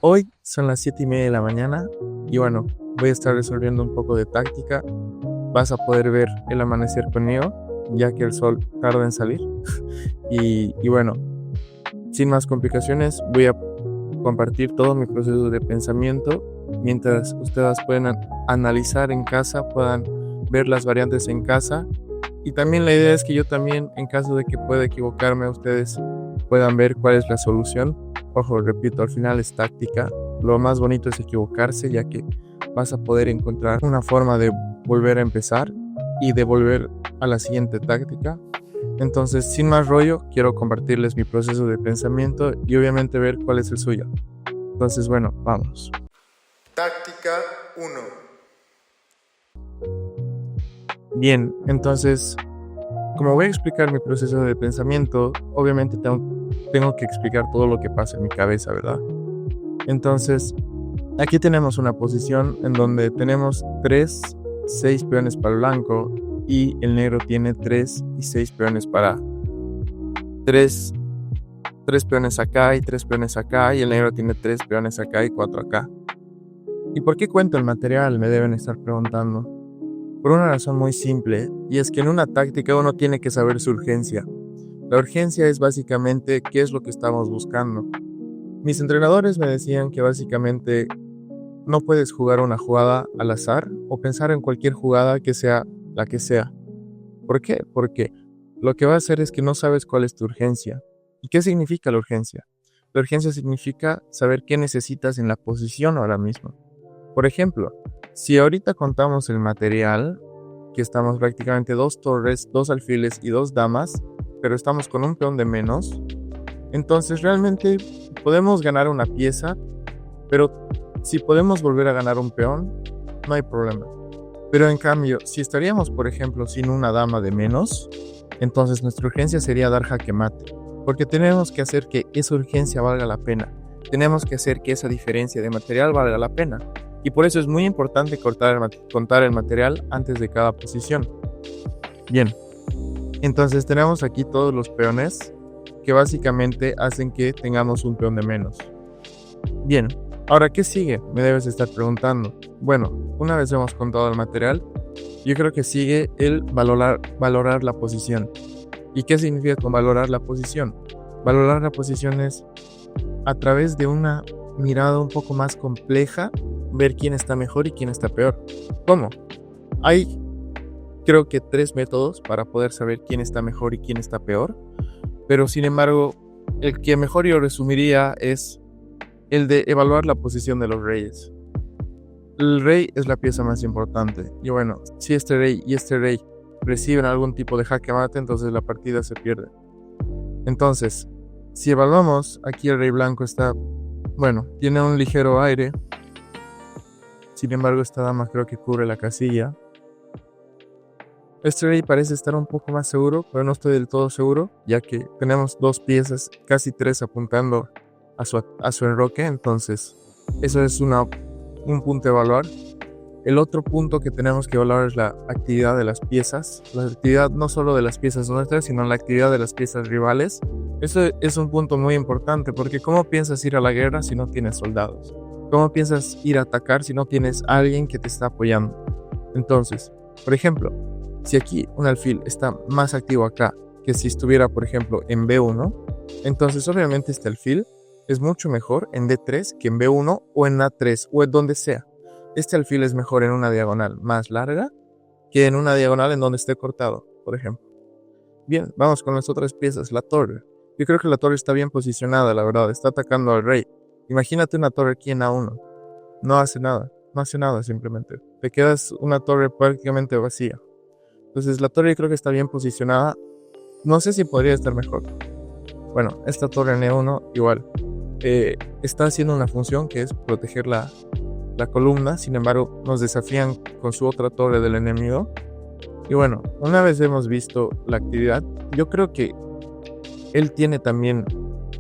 Hoy son las 7:30 de la mañana y bueno, voy a estar resolviendo un poco de táctica. Vas a poder ver el amanecer conmigo, ya que el sol tarda en salir. Y bueno, sin más complicaciones, voy a compartir todo mi proceso de pensamiento mientras ustedes pueden analizar en casa, puedan ver las variantes en casa. Y también la idea es que yo también, en caso de que pueda equivocarme, ustedes puedan ver cuál es la solución. Ojo, repito, al final es táctica. Lo más bonito es equivocarse, ya que vas a poder encontrar una forma de volver a empezar y de volver a la siguiente táctica. Entonces, sin más rollo, quiero compartirles mi proceso de pensamiento y obviamente ver cuál es el suyo. Entonces, bueno, vamos. Táctica 1. Bien, entonces, como voy a explicar mi proceso de pensamiento, obviamente tengo que explicar todo lo que pasa en mi cabeza, ¿verdad? Entonces, aquí tenemos una posición en donde tenemos 6 peones para el blanco y el negro tiene 3 y 6 peones para 3 peones acá y 3 peones acá, y el negro tiene 3 peones acá y 4 acá. ¿Y por qué cuento el material? Me deben estar preguntando. Por una razón muy simple, y es que en una táctica uno tiene que saber su urgencia. La urgencia es básicamente qué es lo que estamos buscando. Mis entrenadores me decían que básicamente no puedes jugar una jugada al azar o pensar en cualquier jugada que sea la que sea. ¿Por qué? Porque lo que va a hacer es que no sabes cuál es tu urgencia. ¿Y qué significa la urgencia? La urgencia significa saber qué necesitas en la posición ahora mismo. Por ejemplo, si ahorita contamos el material, que estamos prácticamente 2 torres, 2 alfiles y 2 damas, pero estamos con un peón de menos, entonces realmente podemos ganar una pieza, pero si podemos volver a ganar un peón, no hay problema. Pero en cambio, si estaríamos, por ejemplo, sin una dama de menos, entonces nuestra urgencia sería dar jaque mate, porque tenemos que hacer que esa urgencia valga la pena. Tenemos que hacer que esa diferencia de material valga la pena. Y por eso es muy importante contar el material antes de cada posición. Bien, entonces tenemos aquí todos los peones que básicamente hacen que tengamos un peón de menos. Bien, ahora ¿qué sigue? Me debes estar preguntando. Bueno, una vez hemos contado el material, yo creo que sigue el valorar la posición. ¿Y qué significa con valorar la posición? Valorar la posición es a través de una mirada un poco más compleja, ver quién está mejor y quién está peor. ¿Cómo? Hay, creo que 3 métodos para poder saber quién está mejor y quién está peor, pero sin embargo, el que mejor yo resumiría es el de evaluar la posición de los reyes. El rey es la pieza más importante, y bueno, si este rey y este rey reciben algún tipo de jaque mate, entonces la partida se pierde. Entonces, si evaluamos, aquí el rey blanco está, bueno, tiene un ligero aire. Sin embargo, esta dama creo que cubre la casilla. Este rey parece estar un poco más seguro, pero no estoy del todo seguro, ya que tenemos 2 piezas, casi 3 apuntando a su enroque. Entonces, eso es un punto a evaluar. El otro punto que tenemos que evaluar es la actividad de las piezas. La actividad no solo de las piezas nuestras, sino la actividad de las piezas rivales. Eso es un punto muy importante, porque ¿cómo piensas ir a la guerra si no tienes soldados? ¿Cómo piensas ir a atacar si no tienes a alguien que te está apoyando? Entonces, por ejemplo, si aquí un alfil está más activo acá que si estuviera, por ejemplo, en B1, entonces obviamente este alfil es mucho mejor en D3 que en B1 o en A3 o en donde sea. Este alfil es mejor en una diagonal más larga que en una diagonal en donde esté cortado, por ejemplo. Bien, vamos con las otras piezas. La torre. Yo creo que la torre está bien posicionada, la verdad. Está atacando al rey. Imagínate una torre aquí en A1. No hace nada simplemente. Te quedas una torre prácticamente vacía. Entonces la torre yo creo que está bien posicionada. No sé si podría estar mejor. Bueno, esta torre en E1 igual. Está haciendo una función que es proteger la columna. Sin embargo, nos desafían con su otra torre del enemigo. Y bueno, una vez hemos visto la actividad, yo creo que él tiene también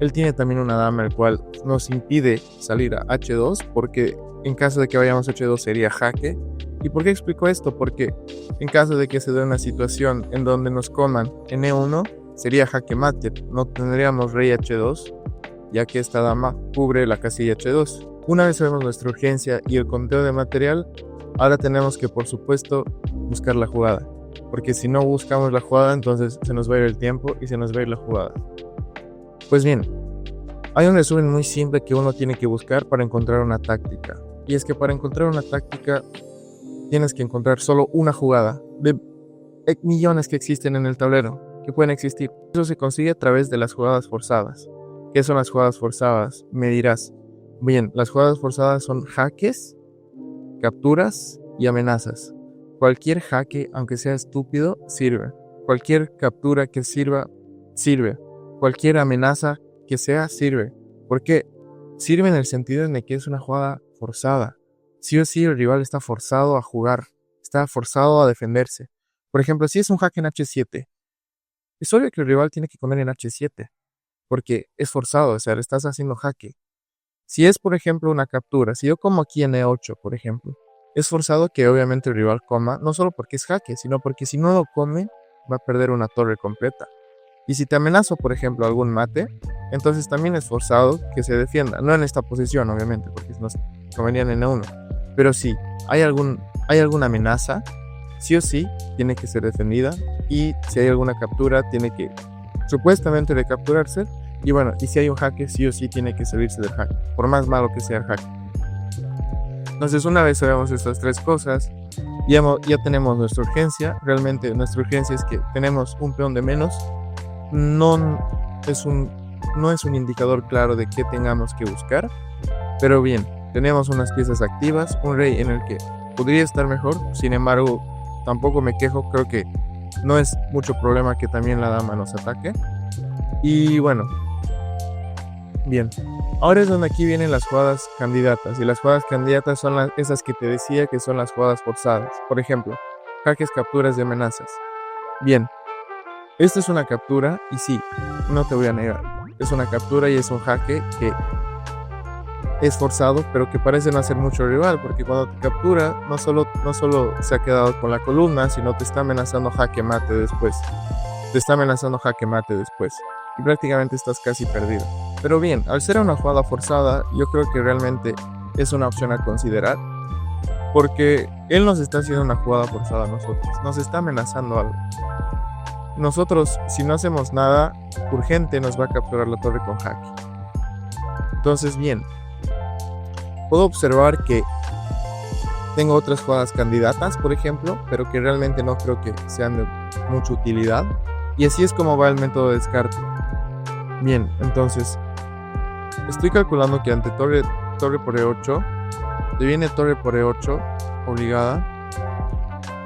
una dama el cual nos impide salir a H2, porque en caso de que vayamos a H2 sería jaque. ¿Y por qué explico esto? Porque en caso de que se dé una situación en donde nos coman en E1, sería jaque mate. No tendríamos rey H2 ya que esta dama cubre la casilla H2. Una vez sabemos nuestra urgencia y el conteo de material, ahora tenemos que, por supuesto, buscar la jugada. Porque si no buscamos la jugada, entonces se nos va a ir el tiempo y se nos va a ir la jugada. Pues bien, hay un resumen muy simple que uno tiene que buscar para encontrar una táctica. Y es que para encontrar una táctica tienes que encontrar solo una jugada de millones que existen en el tablero, que pueden existir. Eso se consigue a través de las jugadas forzadas. ¿Qué son las jugadas forzadas? Me dirás. Bien, las jugadas forzadas son jaques, capturas y amenazas. Cualquier jaque, aunque sea estúpido, sirve. Cualquier captura que sirva, sirve. Cualquier amenaza que sea, sirve. ¿Por qué? Sirve en el sentido en el que es una jugada forzada. Sí o sí el rival está forzado a jugar, está forzado a defenderse. Por ejemplo, si es un jaque en H7, es obvio que el rival tiene que comer en H7, porque es forzado, o sea, le estás haciendo jaque. Si es, por ejemplo, una captura, si yo como aquí en E8, por ejemplo, es forzado que obviamente el rival coma, no solo porque es jaque, sino porque si no lo come, va a perder una torre completa. Y si te amenazo, por ejemplo, algún mate, entonces también es forzado que se defienda. No en esta posición, obviamente, porque nos comerían en E1. Pero si hay alguna amenaza, sí o sí tiene que ser defendida. Y si hay alguna captura, tiene que supuestamente recapturarse. Y bueno, y si hay un jaque, sí o sí tiene que salirse del jaque, por más malo que sea el jaque. Entonces, una vez sabemos estas tres cosas, ya tenemos nuestra urgencia. Realmente nuestra urgencia es que tenemos un peón de menos. No es un indicador claro de qué tengamos que buscar, pero bien, tenemos unas piezas activas, un rey en el que podría estar mejor. Sin embargo, tampoco me quejo, creo que no es mucho problema que también la dama nos ataque. Y bueno, bien, ahora es donde aquí vienen las jugadas candidatas, y las jugadas candidatas son esas que te decía que son las jugadas forzadas. Por ejemplo, jaques, capturas y amenazas. Bien, esta es una captura y sí, no te voy a negar, es una captura y es un jaque que es forzado, pero que parece no hacer mucho rival, porque cuando te captura no solo se ha quedado con la columna, sino te está amenazando jaque mate después. Y prácticamente estás casi perdido. Pero bien, al ser una jugada forzada, yo creo que realmente es una opción a considerar, porque él nos está haciendo una jugada forzada a nosotros, nos está amenazando algo. Nosotros, si no hacemos nada urgente, nos va a capturar la torre con jaque. Entonces, bien, puedo observar que tengo otras jugadas candidatas, por ejemplo, pero que realmente no creo que sean de mucha utilidad. Y así es como va el método de descarte. Bien, entonces, estoy calculando que ante torre por E8, te viene torre por E8, obligada.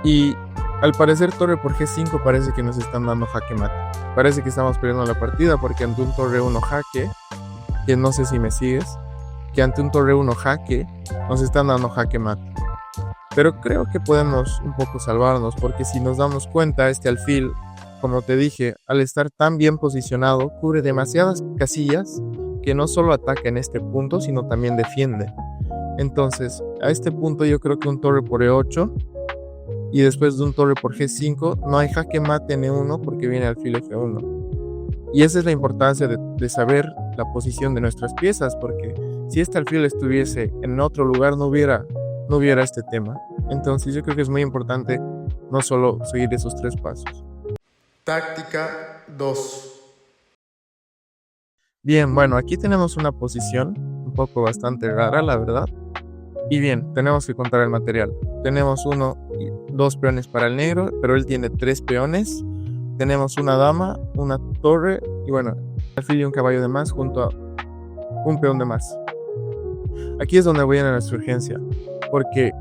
Y al parecer torre por G5 parece que nos están dando jaque mate. Parece que estamos perdiendo la partida porque ante un torre 1 jaque, que no sé si me sigues, que ante un torre 1 jaque nos están dando jaque mate. Pero creo que podemos un poco salvarnos, porque si nos damos cuenta, este alfil, como te dije, al estar tan bien posicionado, cubre demasiadas casillas que no solo ataca en este punto, sino también defiende. Entonces, a este punto yo creo que un torre por E8 y después de un torre por G5 no hay jaque mate en E1 porque viene alfil F1. Y esa es la importancia de saber la posición de nuestras piezas, porque si este alfil estuviese en otro lugar no hubiera este tema. Entonces yo creo que es muy importante no solo seguir esos tres pasos. Táctica 2. Bien, bueno, aquí tenemos una posición un poco bastante rara, la verdad. Y bien, tenemos que contar el material. Tenemos 1 y 2 peones para el negro, pero él tiene 3 peones. Tenemos una dama, una torre y bueno, alfil y un caballo de más junto a un peón de más. Aquí es donde voy a nuestra urgencia, porque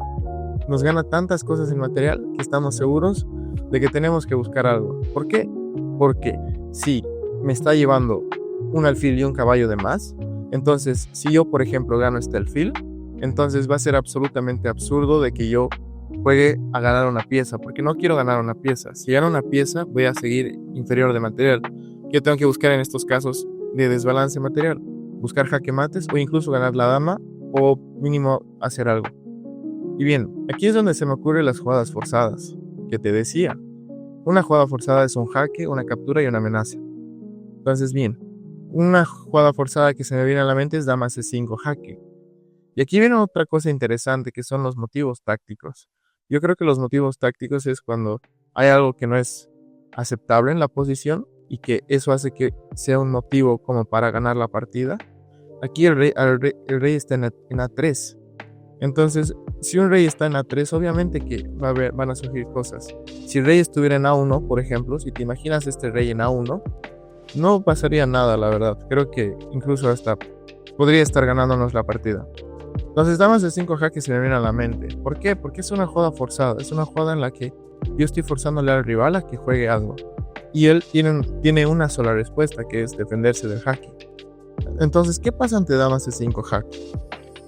nos gana tantas cosas en material que estamos seguros de que tenemos que buscar algo. ¿Por qué? Porque si me está llevando un alfil y un caballo de más, entonces si yo por ejemplo gano este alfil, entonces va a ser absolutamente absurdo de que yo juegue a ganar una pieza, porque no quiero ganar una pieza. Si gano una pieza voy a seguir inferior de material. Yo tengo que buscar en estos casos de desbalance material, buscar jaque mates o incluso ganar la dama o mínimo hacer algo. Y bien, aquí es donde se me ocurren las jugadas forzadas que te decía. Una jugada forzada es un jaque, una captura y una amenaza. Entonces bien, Una jugada forzada que se me viene a la mente es dama C5 jaque. Y aquí viene otra cosa interesante que son los motivos tácticos. Yo creo que los motivos tácticos es cuando hay algo que no es aceptable en la posición y que eso hace que sea un motivo como para ganar la partida. Aquí el rey está en A3. Entonces, si un rey está en A3, obviamente que van a surgir cosas. Si el rey estuviera en A1, por ejemplo, si te imaginas este rey en A1, no pasaría nada, la verdad. Creo que incluso hasta podría estar ganándonos la partida. Entonces, damas de 5 jaque se me viene a la mente. ¿Por qué? Porque es una jugada forzada. Es una jugada en la que yo estoy forzándole al rival a que juegue algo. Y él tiene una sola respuesta, que es defenderse del jaque. Entonces, ¿qué pasa ante damas de 5 jaque?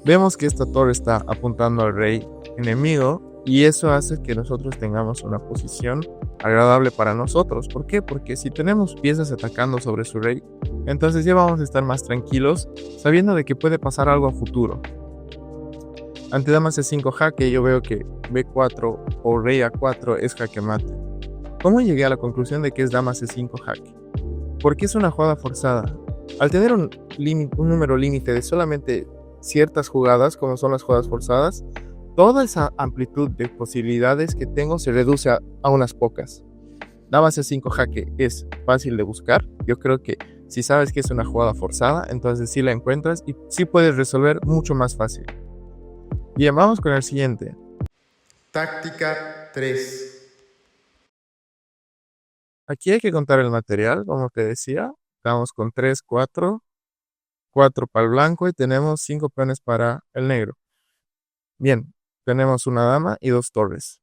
Vemos que esta torre está apuntando al rey enemigo y eso hace que nosotros tengamos una posición agradable para nosotros. ¿Por qué? Porque si tenemos piezas atacando sobre su rey, entonces ya vamos a estar más tranquilos sabiendo de que puede pasar algo a futuro. Ante dama C5 jaque yo veo que B4 o rey A4 es jaque mate. ¿Cómo llegué a la conclusión de que es dama C5 jaque? Porque es una jugada forzada. Al tener un número límite de solamente ciertas jugadas, como son las jugadas forzadas, toda esa amplitud de posibilidades que tengo se reduce a unas pocas. Dama C5 jaque es fácil de buscar. Yo creo que si sabes que es una jugada forzada, entonces sí la encuentras y sí puedes resolver mucho más fácil. Bien, vamos con el siguiente. Táctica 3. Aquí hay que contar el material, como te decía. Estamos con 3, 4 para el blanco y tenemos 5 peones para el negro. Bien, tenemos una dama y 2 torres.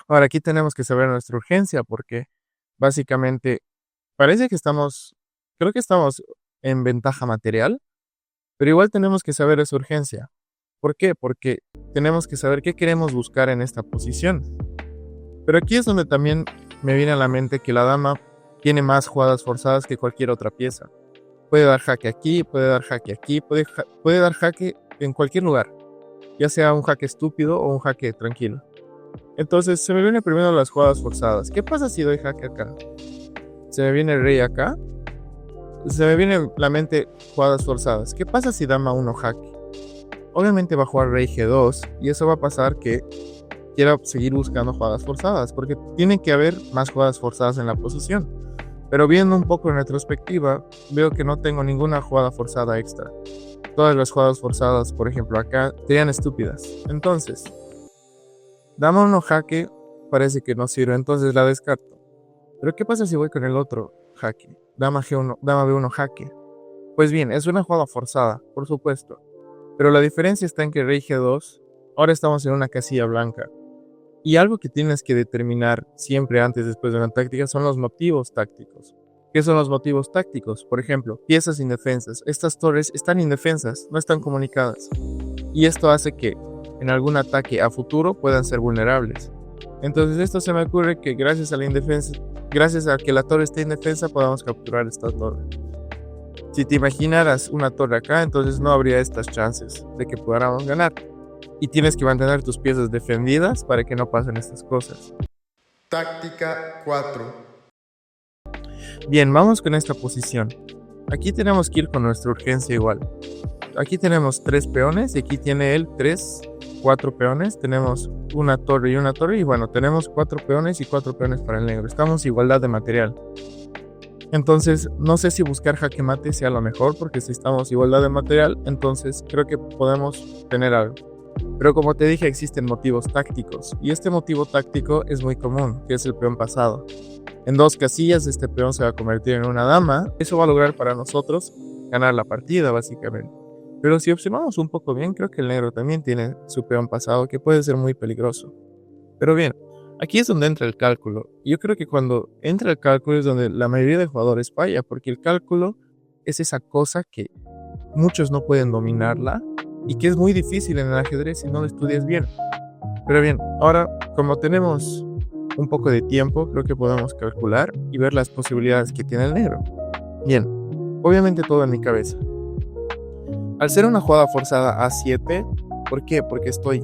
Ahora aquí tenemos que saber nuestra urgencia porque básicamente parece que creo que estamos en ventaja material, pero igual tenemos que saber esa urgencia. ¿Por qué? Porque tenemos que saber qué queremos buscar en esta posición. Pero aquí es donde también me viene a la mente que la dama tiene más jugadas forzadas que cualquier otra pieza. Puede dar jaque aquí, puede dar jaque aquí, puede dar jaque en cualquier lugar, ya sea un jaque estúpido o un jaque tranquilo. Entonces se me vienen primero las jugadas forzadas. ¿Qué pasa si doy jaque acá? Se me viene el rey acá. Se me viene a la mente jugadas forzadas. ¿Qué pasa si dama 1 jaque? Obviamente va a jugar rey G2 y eso va a pasar que quiera seguir buscando jugadas forzadas porque tiene que haber más jugadas forzadas en la posición. Pero viendo un poco en retrospectiva, veo que no tengo ninguna jugada forzada extra. Todas las jugadas forzadas, por ejemplo acá, serían estúpidas. Entonces, dama 1 jaque parece que no sirve, entonces la descarto. Pero ¿qué pasa si voy con el otro jaque? Dama G1, dama B1 jaque. Pues bien, es una jugada forzada, por supuesto. Pero la diferencia está en que rey G2, ahora estamos en una casilla blanca. Y algo que tienes que determinar siempre antes después de una táctica son los motivos tácticos. ¿Qué son los motivos tácticos? Por ejemplo, piezas indefensas. Estas torres están indefensas, no están comunicadas. Y esto hace que en algún ataque a futuro puedan ser vulnerables. Entonces esto se me ocurre que gracias a que la torre esté indefensa podamos capturar esta torre. Si te imaginaras una torre acá, entonces no habría estas chances de que podamos ganar. Y tienes que mantener tus piezas defendidas para que no pasen estas cosas. Táctica 4. Bien, vamos con esta posición. Aquí tenemos que ir con nuestra urgencia igual. Aquí tenemos 3 peones y aquí tiene él 4 peones. Tenemos una torre y bueno, tenemos 4 peones y 4 peones para el negro. Estamos en igualdad de material. Entonces, no sé si buscar jaque mate sea lo mejor porque si estamos en igualdad de material, entonces creo que podemos tener algo. Pero como te dije, existen motivos tácticos y este motivo táctico es muy común, que es el peón pasado. En 2 casillas este peón se va a convertir en una dama. Eso va a lograr para nosotros ganar la partida básicamente. Pero si observamos un poco bien, creo que el negro también tiene su peón pasado que puede ser muy peligroso. Pero bien, aquí es donde entra el cálculo. Yo creo que cuando entra el cálculo es donde la mayoría de jugadores falla, porque el cálculo es esa cosa que muchos no pueden dominarla y que es muy difícil en el ajedrez si no lo estudias bien. Pero bien, ahora como tenemos un poco de tiempo, creo que podemos calcular y ver las posibilidades que tiene el negro. Bien, obviamente todo en mi cabeza. Al ser una jugada forzada A7, ¿por qué? Porque estoy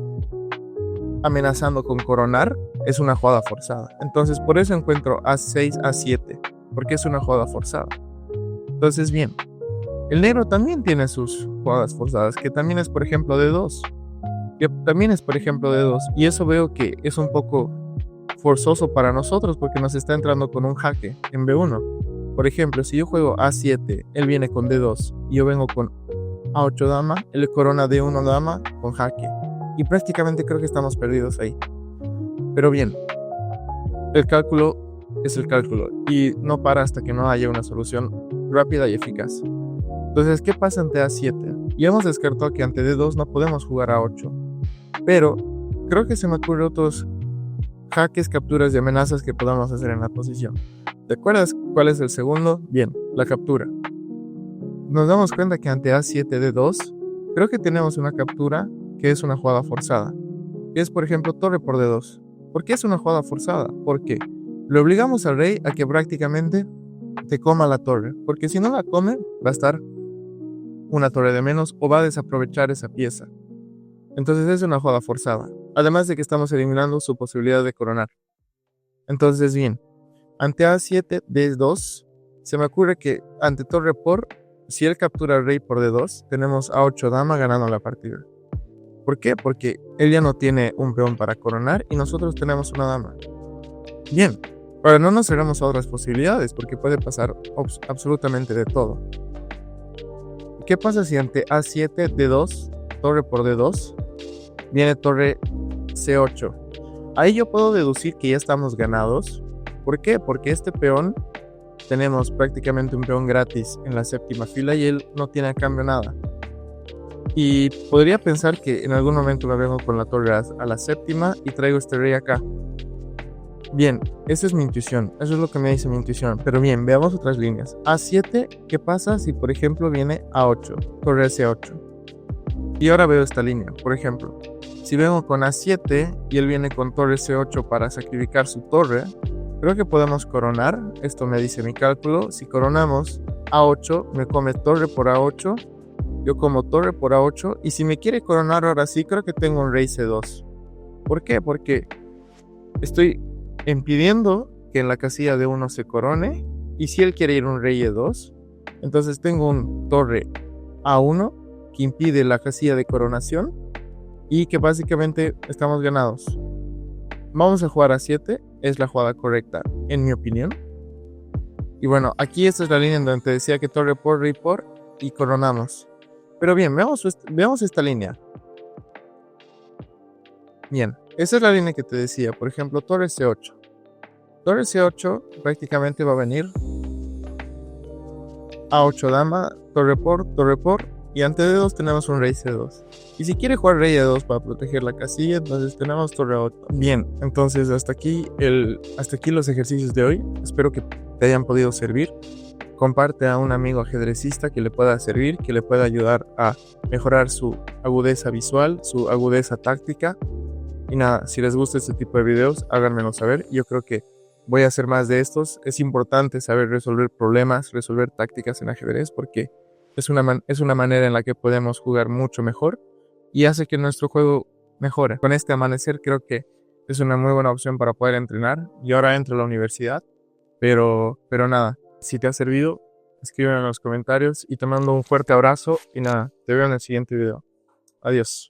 amenazando con coronar, es una jugada forzada. Entonces por eso encuentro A6, A7, porque es una jugada forzada. Entonces, bien, el negro también tiene sus jugadas forzadas, que también es, por ejemplo, de 2. Y eso veo que es un poco forzoso para nosotros porque nos está entrando con un jaque en B1. Por ejemplo, si yo juego A7, él viene con D2 y yo vengo con A8 dama, él corona D1 dama con jaque. Y prácticamente creo que estamos perdidos ahí. Pero bien, el cálculo es el cálculo y no para hasta que no haya una solución rápida y eficaz. Entonces, ¿qué pasa ante A7? Ya hemos descartado que ante D2 no podemos jugar A8. Pero creo que se me ocurren otros jaques, capturas y amenazas que podamos hacer en la posición. ¿Te acuerdas cuál es el segundo? Bien, la captura. Nos damos cuenta que ante A7 D2, creo que tenemos una captura que es una jugada forzada. Que es, por ejemplo, torre por D2. ¿Por qué es una jugada forzada? Porque le obligamos al rey a que prácticamente te coma la torre. Porque si no la come, va a estar una torre de menos o va a desaprovechar esa pieza. Entonces es una jugada forzada. Además de que estamos eliminando su posibilidad de coronar. Entonces, bien, ante A7 D2, se me ocurre que ante torre por, si él captura al rey por D2, tenemos A8 dama ganando la partida. ¿Por qué? Porque él ya no tiene un peón para coronar y nosotros tenemos una dama. Bien, ahora no nos cerramos a otras posibilidades porque puede pasar absolutamente de todo. ¿Qué pasa si ante A7 D2, torre por D2, viene torre C8? Ahí yo puedo deducir que ya estamos ganados. ¿Por qué? Porque este peón, tenemos prácticamente un peón gratis en la séptima fila y él no tiene a cambio nada. Y podría pensar que en algún momento me vengo con la torre a la séptima y traigo este rey acá. Bien, esa es mi intuición, eso es lo que me dice mi intuición. Pero bien, veamos otras líneas. A7, ¿qué pasa si por ejemplo viene A8, torre C8? Y ahora veo esta línea, por ejemplo, si vengo con A7 y él viene con torre C8 para sacrificar su torre, creo que podemos coronar. Esto me dice mi cálculo. Si coronamos A8, me come torre por A8, yo como torre por A8, y si me quiere coronar ahora sí, creo que tengo un rey C2. ¿Por qué? Porque estoy impidiendo que en la casilla de 1 se corone, y si él quiere ir un rey E2, entonces tengo un torre A1 que impide la casilla de coronación y que básicamente estamos ganados. Vamos a jugar A7, es la jugada correcta en mi opinión. Y bueno, aquí esta es la línea en donde te decía que torre por, rey por y coronamos. Pero bien, veamos esta línea. Bien, esa es la línea que te decía. Por ejemplo, torre C8. Torre C8 prácticamente va a venir A8 dama, torre por, y ante D2 tenemos un rey C2. Y si quiere jugar rey E2 para proteger la casilla, entonces tenemos torre A8. Bien, entonces hasta aquí los ejercicios de hoy. Espero que te hayan podido servir. Comparte a un amigo ajedrecista que le pueda servir, que le pueda ayudar a mejorar su agudeza visual, su agudeza táctica. Y nada, si les gusta este tipo de videos, háganmelo saber. Yo creo que voy a hacer más de estos. Es importante saber resolver problemas, resolver tácticas en ajedrez, porque es una manera en la que podemos jugar mucho mejor y hace que nuestro juego mejore. Con este amanecer creo que es una muy buena opción para poder entrenar. Y ahora entro a la universidad, pero nada. Si te ha servido, escríbeme en los comentarios y te mando un fuerte abrazo y nada, te veo en el siguiente video. Adiós.